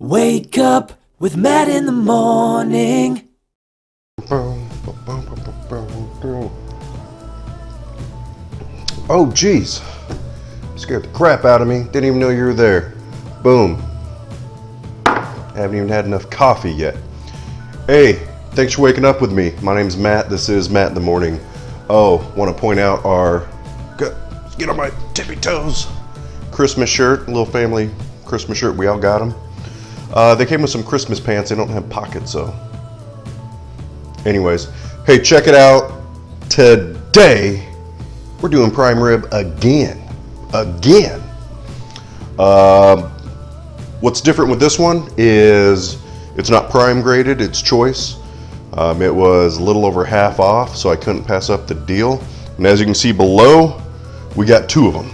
Wake up with Matt in the morning. Oh jeez, scared the crap out of me. Didn't even know you were there. Boom. Haven't even had enough coffee yet. Hey, thanks for waking up with me. My name's Matt. This is Matt in the Morning. Oh, want to point out our, get on my tippy toes, Christmas shirt, little family Christmas shirt. We all got them. They came with some Christmas pants. They don't have pockets, so. Anyways, hey, check it out. Today, we're doing prime rib again. What's different with this one is it's not prime graded, it's choice. It was a little over half off, so I couldn't pass up the deal. And as you can see below, we got two of them.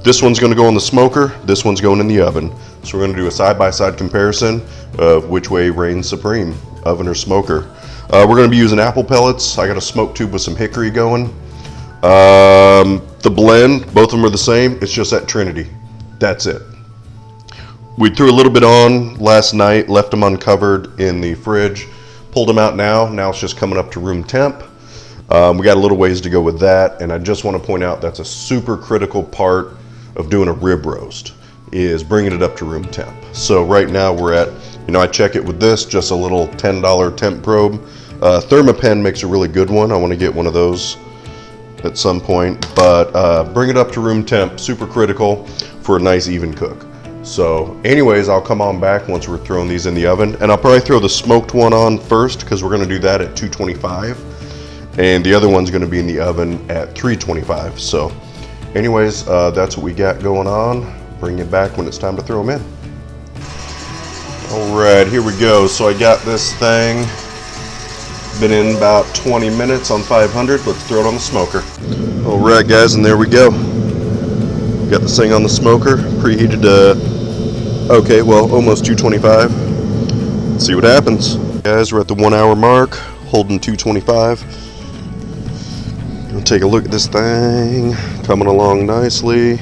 This one's gonna go in the smoker, this one's going in the oven. So we're gonna do a side-by-side comparison of which way reigns supreme, oven or smoker. We're gonna be using Apple Pellets. I got a smoke tube with some hickory going. The blend, both of them are the same. It's just that Trinity. That's it. We threw a little bit on last night, left them uncovered in the fridge, pulled them out now. Now it's just coming up to room temp. We got a little ways to go with that, and I just want to point out that's a super critical part of doing a rib roast, is bringing it up to room temp. So right now we're at, I check it with this, just a little $10 temp probe. Thermapen makes a really good one. I want to get one of those at some point, but bring it up to room temp, super critical for a nice even cook. So anyways, I'll come on back once we're throwing these in the oven, and I'll probably throw the smoked one on first because we're going to do that at 225, and the other one's going to be in the oven at 325. So anyways, that's what we got going on. Bring it back when it's time to throw them in. All right, here we go. So I got this thing, been in about 20 minutes on 500. Let's throw it on the smoker. All right, guys, and there we go. Got this thing on the smoker, preheated to, almost 225. Let's see what happens. Guys, we're at the 1 hour mark, holding 225. We'll take a look at this thing, coming along nicely.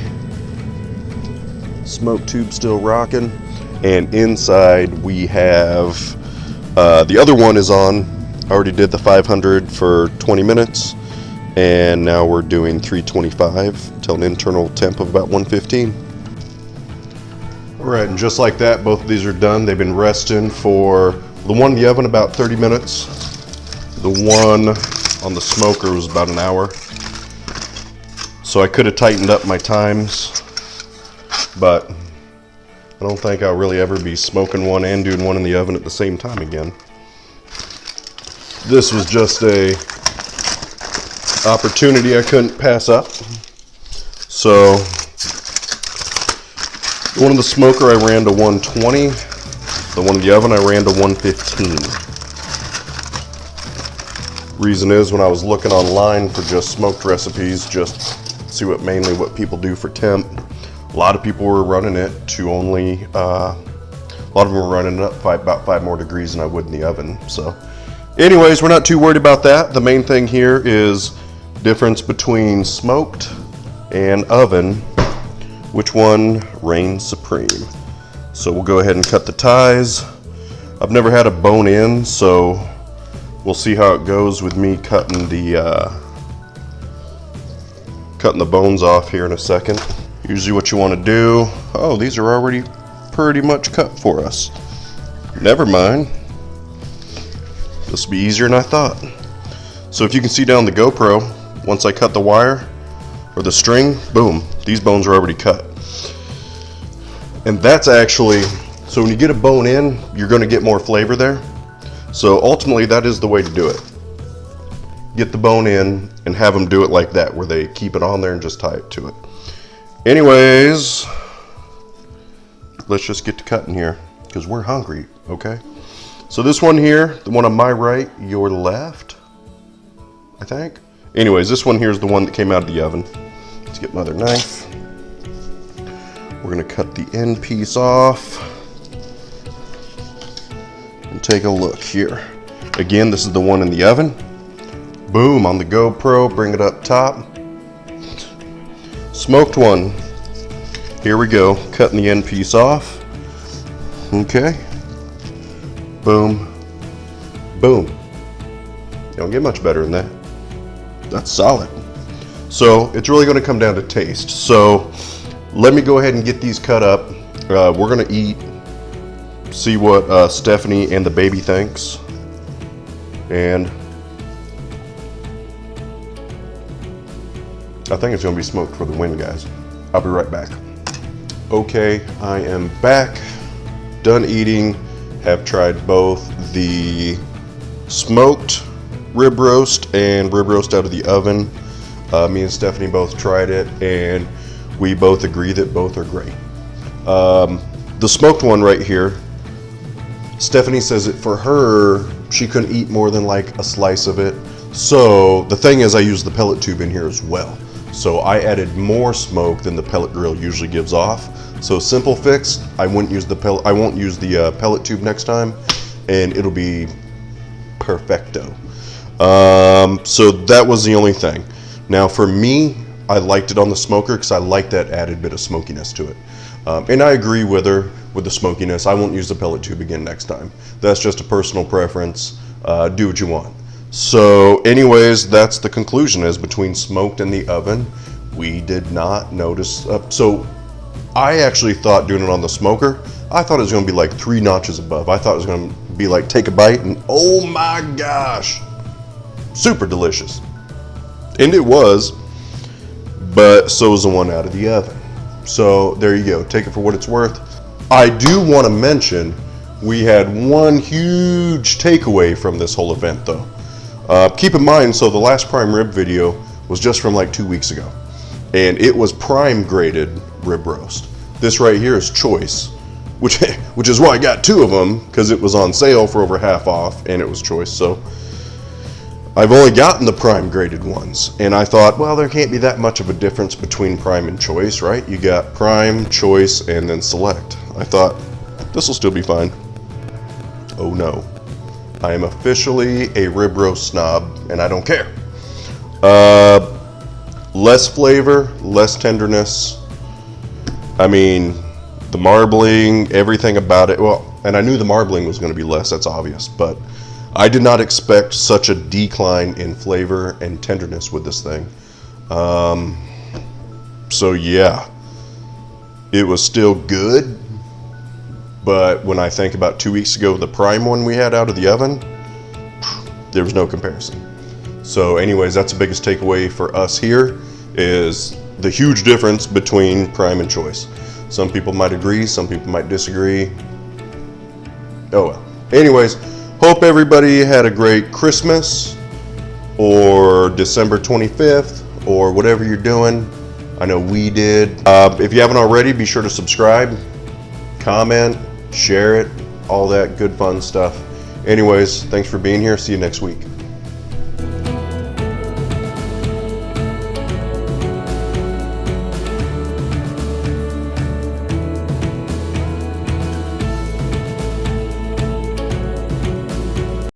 Smoke tube still rocking, and inside we have the other one is on. I already did the 500 for 20 minutes, and now we're doing 325 till an internal temp of about 115. All right, and just like that, both of these are done. They've been resting for the one in the oven about 30 minutes. The one on the smoker was about an hour. So I could have tightened up my times, but I don't think I'll really ever be smoking one and doing one in the oven at the same time again. This was just a opportunity I couldn't pass up. So the one in the smoker I ran to 120. The one in the oven I ran to 115. Reason is, when I was looking online for just smoked recipes, just see mainly what people do for temp, a lot of people were running it to only, a lot of them were running it up about 5 more degrees than I would in the oven. So anyways, we're not too worried about that. The main thing here is difference between smoked and oven, which one reigns supreme. So we'll go ahead and cut the ties. I've never had a bone in, so we'll see how it goes with me cutting the bones off here in a second. Usually what you want to do, oh, these are already pretty much cut for us. Never mind. This will be easier than I thought. So if you can see down the GoPro, once I cut the wire or the string, boom, these bones are already cut. And that's actually, so when you get a bone in, you're going to get more flavor there. So ultimately that is the way to do it. Get the bone in and have them do it like that, where they keep it on there and just tie it to it. Anyways, let's just get to cutting here because we're hungry, okay? So this one here, the one on my right, your left, I think. Anyways, this one here is the one that came out of the oven. Let's get my other knife. We're gonna cut the end piece off and take a look here. Again, this is the one in the oven. Boom, on the GoPro, bring it up top. Smoked one. Here we go, cutting the end piece off. Okay. Boom. Boom. You don't get much better than that. That's solid. So it's really going to come down to taste. So let me go ahead and get these cut up. We're going to eat, see what Stephanie and the baby thinks. And I think it's going to be smoked for the win, guys. I'll be right back. Okay, I am back. Done eating. Have tried both the smoked rib roast and rib roast out of the oven. Me and Stephanie both tried it, and we both agree that both are great. The smoked one right here, Stephanie says that for her, she couldn't eat more than like a slice of it. So the thing is, I use the pellet tube in here as well. So I added more smoke than the pellet grill usually gives off. So simple fix, I won't use the pellet tube next time, and it'll be perfecto. So that was the only thing. Now for me, I liked it on the smoker because I like that added bit of smokiness to it. And I agree with her with the smokiness. I won't use the pellet tube again next time. That's just a personal preference. Do what you want. So anyways, that's the conclusion, is between smoked and the oven, we did not notice. So I actually thought doing it on the smoker, I thought it was going to be like 3 notches above. I thought it was going to be like take a bite and oh my gosh, super delicious. And it was, but so was the one out of the oven. So there you go, take it for what it's worth. I do want to mention we had one huge takeaway from this whole event though. Keep in mind, so the last prime rib video was just from like 2 weeks ago, and it was prime graded rib roast. This right here is choice, which is why I got 2 of them, because it was on sale for over half off and it was choice. So I've only gotten the prime graded ones, and I thought, well, there can't be that much of a difference between prime and choice, right? You got prime, choice, and then select. I thought this will still be fine. Oh no, I am officially a rib roast snob, and I don't care. Less flavor, less tenderness. I mean, the marbling, everything about it. Well, and I knew the marbling was going to be less, that's obvious, but I did not expect such a decline in flavor and tenderness with this thing. So yeah, it was still good, but when I think about 2 weeks ago, the prime one we had out of the oven, there was no comparison. So anyways, that's the biggest takeaway for us here, is the huge difference between prime and choice. Some people might agree, some people might disagree. Oh well. Anyways, hope everybody had a great Christmas or December 25th or whatever you're doing. I know we did. If you haven't already, be sure to subscribe, comment, share it, all that good fun stuff. Anyways, thanks for being here. See you next week.